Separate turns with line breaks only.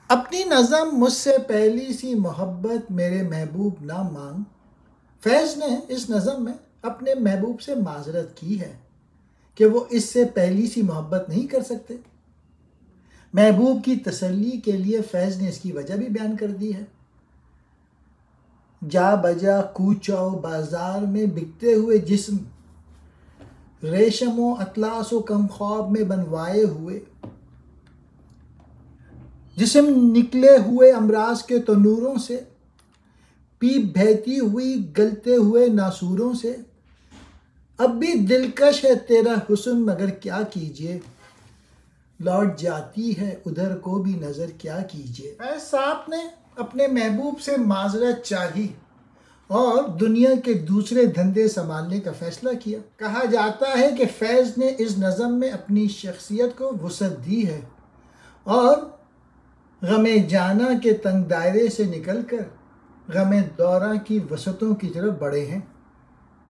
अपनी नज़म मुझसे पहली सी मोहब्बत मेरे महबूब ना मांग। फैज़ ने इस नज़म में अपने महबूब से माजरत की है कि वो इससे पहली सी मोहब्बत नहीं कर सकते। महबूब की तसल्ली के लिए फैज़ ने इसकी वजह भी बयान कर दी है। जा बजा कूचाओ बाजार में बिकते हुए जिस्म, रेशमो अतलासो कम ख्वाब में बनवाए हुए, जिस्म निकले हुए अमराज के तनूरों से, पीप बहती हुई गलते हुए नासूरों से। अब भी दिलकश है तेरा हुस्न मगर क्या कीजिए, लौट जाती है उधर को भी नज़र क्या कीजिए। फैज़ साहब ने अपने महबूब से माजरत चाही और दुनिया के दूसरे धंधे संभालने का फैसला किया। कहा जाता है कि फैज़ ने इस नज़म में अपनी शख्सियत को वुसअत दी है और गमे जाना के तंग दायरे से निकलकर गमे दौरा की वसतों की तरफ बढ़े हैं।